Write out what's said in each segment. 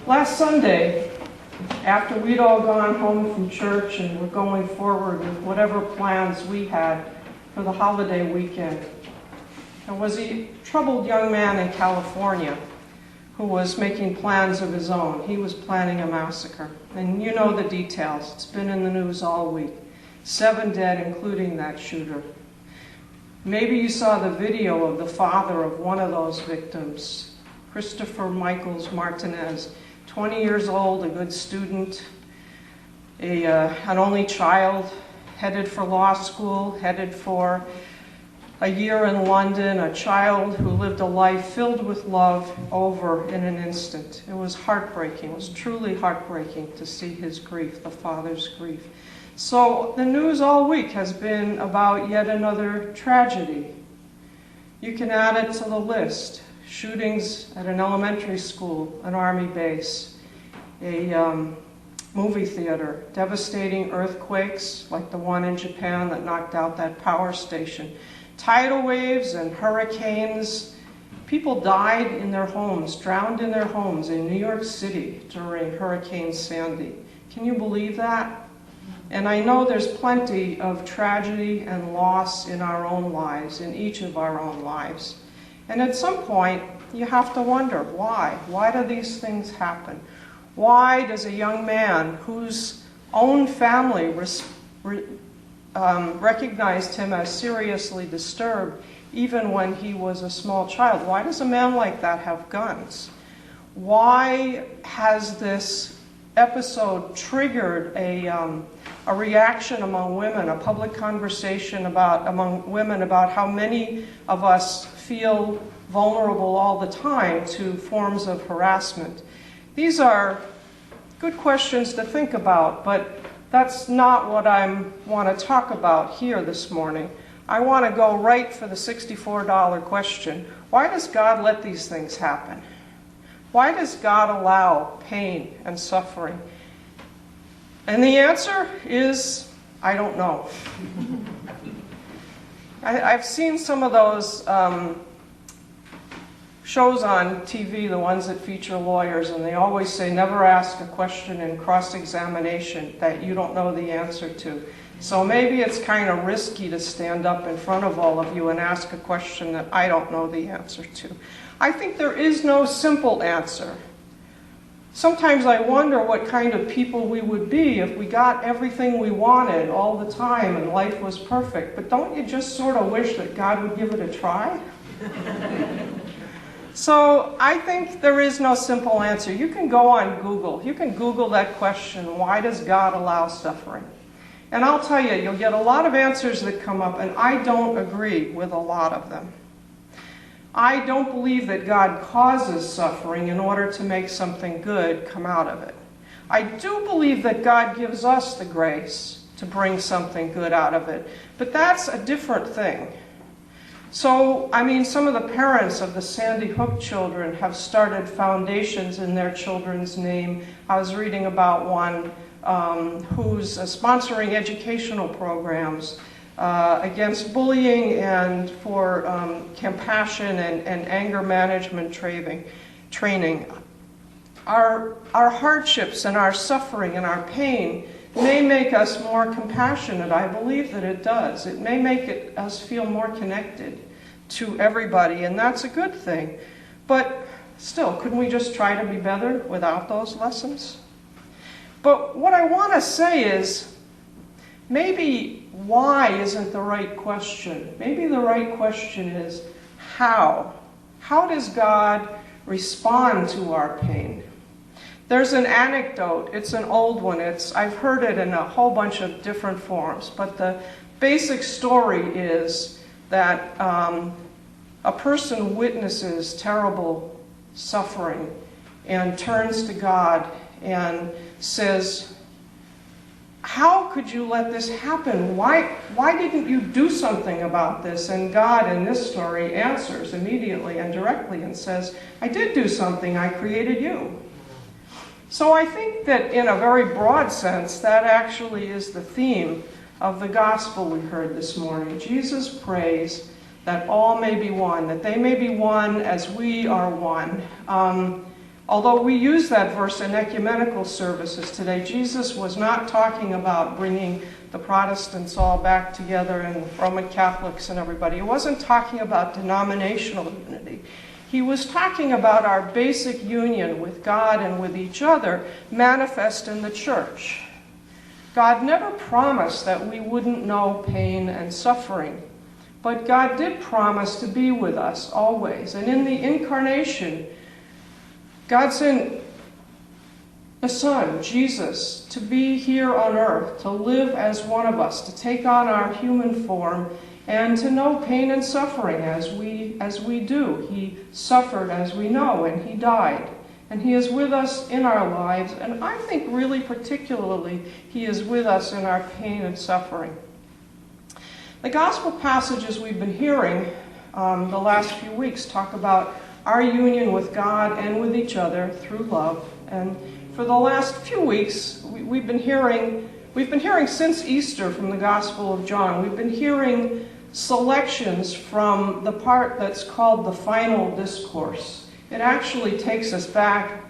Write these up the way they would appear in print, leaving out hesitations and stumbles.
Last Sunday, after we'd all gone home from church and were going forward with whatever plans we had for the holiday weekend, there was a troubled young man in California who was making plans of his own. He was planning a massacre. And you know the details. It's been in the news all week. 7 dead, including that shooter. Maybe you saw the video of the father of one of those victims, Christopher Michaels Martinez, 20 years old, a good student, an only child, headed for law school, headed for a year in London, a child who lived a life filled with love over in an instant. It was heartbreaking. It was truly heartbreaking to see his grief, the father's grief. So the news all week has been about yet another tragedy. You can add it to the list. Shootings at an elementary school, an army base, a movie theater, devastating earthquakes like the one in Japan that knocked out that power station, tidal waves and hurricanes. People died in their homes, drowned in their homes in New York City during Hurricane Sandy. Can you believe that? And I know there's plenty of tragedy and loss in our own lives, in each of our own lives. And at some point, you have to wonder, why? Why do these things happen? Why does a young man whose own family recognized him as seriously disturbed even when he was a small child, why does a man like that have guns? Why has this episode triggered a reaction among women, a public conversation among women about how many of us feel vulnerable all the time to forms of harassment? These are good questions to think about, but that's not what I want to talk about here this morning. I want to go right for the $64 question. Why does God let these things happen? Why does God allow pain and suffering? And the answer is, I don't know. I've seen some of those shows on TV, the ones that feature lawyers, and they always say, never ask a question in cross-examination that you don't know the answer to. So maybe it's kind of risky to stand up in front of all of you and ask a question that I don't know the answer to. I think there is no simple answer. Sometimes I wonder what kind of people we would be if we got everything we wanted all the time and life was perfect. But don't you just sort of wish that God would give it a try? So I think there is no simple answer. You can go on Google. You can Google that question, why does God allow suffering? And I'll tell you, you'll get a lot of answers that come up, and I don't agree with a lot of them. I don't believe that God causes suffering in order to make something good come out of it. I do believe that God gives us the grace to bring something good out of it, but that's a different thing. So, I mean, some of the parents of the Sandy Hook children have started foundations in their children's name. I was reading about one who's sponsoring educational programs against bullying and for compassion and anger management training. Our hardships and our suffering and our pain may make us more compassionate. I believe that it does. It may make us feel more connected to everybody, and that's a good thing. But still, couldn't we just try to be better without those lessons? But what I want to say is, maybe why isn't the right question. Maybe the right question is how. How does God respond to our pain? There's an anecdote. It's an old one. I've heard it in a whole bunch of different forms. But the basic story is that a person witnesses terrible suffering and turns to God and says, how could you let this happen? Why didn't you do something about this? And God, in this story, answers immediately and directly and says, I did do something. I created you. So I think that in a very broad sense, that actually is the theme of the gospel we heard this morning. Jesus prays that all may be one, that they may be one as we are one. Although we use that verse in ecumenical services today, Jesus was not talking about bringing the Protestants all back together and Roman Catholics and everybody. He wasn't talking about denominational unity. He was talking about our basic union with God and with each other manifest in the church. God never promised that we wouldn't know pain and suffering, but God did promise to be with us always. And in the incarnation, God sent the Son, Jesus, to be here on earth, to live as one of us, to take on our human form, and to know pain and suffering as we do. He suffered, as we know, and he died. And he is with us in our lives, and I think really particularly he is with us in our pain and suffering. The gospel passages we've been hearing the last few weeks talk about our union with God and with each other through love. And for the last few weeks, we've been hearing since Easter from the Gospel of John, we've been hearing selections from the part that's called the final discourse. It actually takes us back,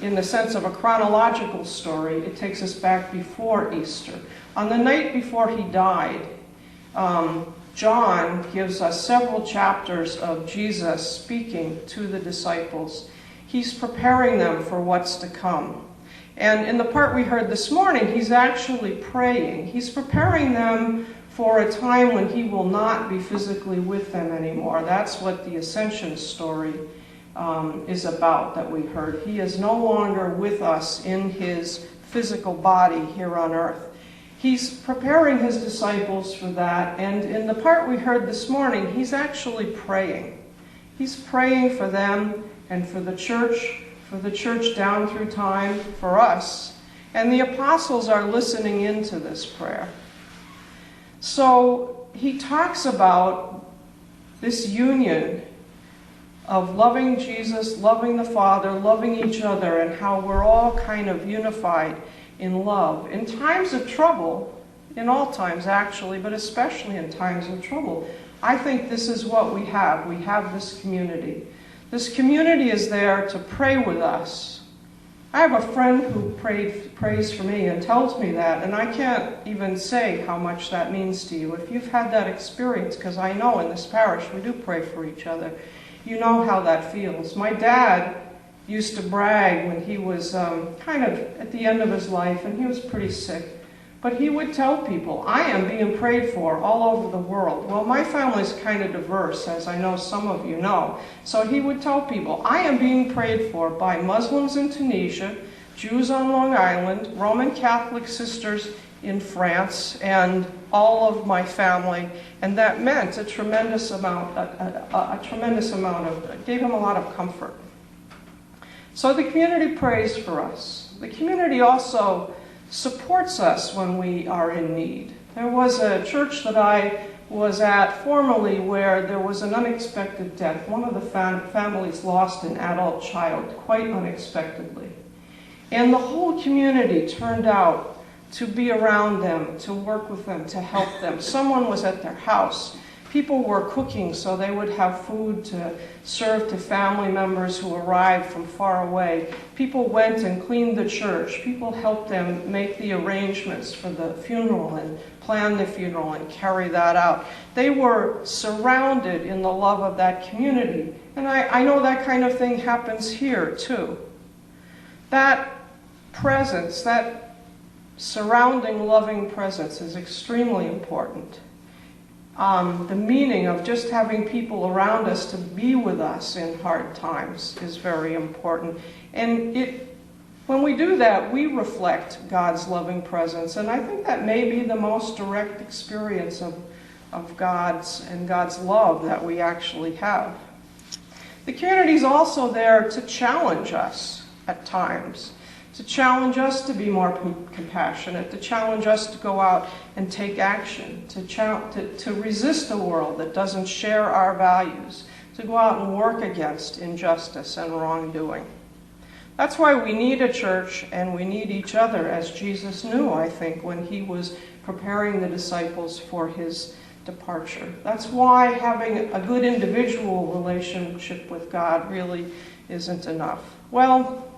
in the sense of a chronological story, it takes us back before Easter. On the night before he died, John gives us several chapters of Jesus speaking to the disciples. He's preparing them for what's to come. And in the part we heard this morning, he's actually praying. He's preparing them for a time when he will not be physically with them anymore. That's what the Ascension story is about that we heard. He is no longer with us in his physical body here on earth. He's preparing his disciples for that, and in the part we heard this morning, he's actually praying. He's praying for them and for the church down through time, for us. And the apostles are listening into this prayer. So he talks about this union of loving Jesus, loving the Father, loving each other, and how we're all kind of unified in love. In times of trouble, in all times actually, but especially in times of trouble, I think this is what we have. We have this community. This community is there to pray with us. I have a friend who prays for me and tells me that, and I can't even say how much that means to you. If you've had that experience, because I know in this parish we do pray for each other, you know how that feels. My dad used to brag when he was kind of at the end of his life, and he was pretty sick. But he would tell people, I am being prayed for all over the world. Well, my family's kind of diverse, as I know some of you know. So he would tell people, I am being prayed for by Muslims in Tunisia, Jews on Long Island, Roman Catholic sisters in France, and all of my family. And that meant a tremendous amount of, gave him a lot of comfort. So the community prays for us. The community also supports us when we are in need. There was a church that I was at formerly where there was an unexpected death. One of the families lost an adult child quite unexpectedly. And the whole community turned out to be around them, to work with them, to help them. Someone was at their house. People were cooking so they would have food to serve to family members who arrived from far away. People went and cleaned the church. People helped them make the arrangements for the funeral and plan the funeral and carry that out. They were surrounded in the love of that community. And I know that kind of thing happens here too. That presence, that surrounding, loving presence is extremely important. The meaning of just having people around us to be with us in hard times is very important. And when we do that, we reflect God's loving presence. And I think that may be the most direct experience of God's love that we actually have. The community is also there to challenge us at times, to challenge us to be more compassionate, to challenge us to go out and take action, to resist a world that doesn't share our values, to go out and work against injustice and wrongdoing. That's why we need a church and we need each other, as Jesus knew, I think, when he was preparing the disciples for his departure. That's why having a good individual relationship with God really isn't enough. Well,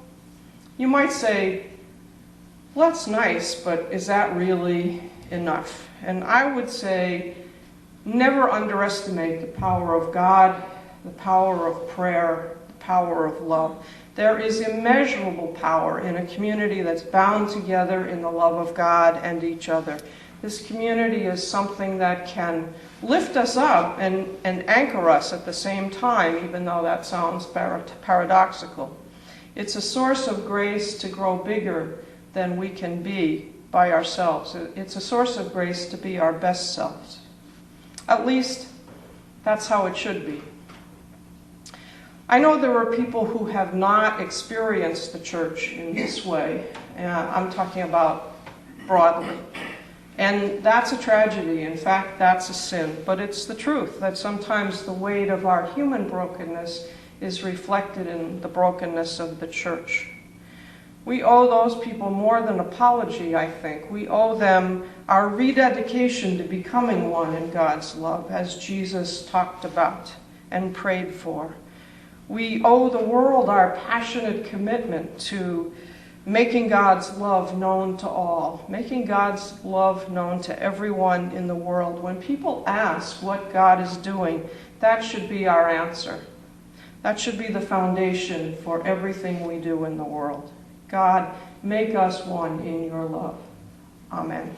you might say, well, that's nice, but is that really enough? And I would say, never underestimate the power of God, the power of prayer, the power of love. There is immeasurable power in a community that's bound together in the love of God and each other. This community is something that can lift us up and anchor us at the same time, even though that sounds paradoxical. It's a source of grace to grow bigger than we can be by ourselves. It's a source of grace to be our best selves. At least, that's how it should be. I know there are people who have not experienced the church in this way. I'm talking about broadly. And that's a tragedy. In fact, that's a sin. But it's the truth that sometimes the weight of our human brokenness is reflected in the brokenness of the church. We owe those people more than apology, I think. We owe them our rededication to becoming one in God's love, as Jesus talked about and prayed for. We owe the world our passionate commitment to making God's love known to all, making God's love known to everyone in the world. When people ask what God is doing, that should be our answer. That should be the foundation for everything we do in the world. God, make us one in your love. Amen.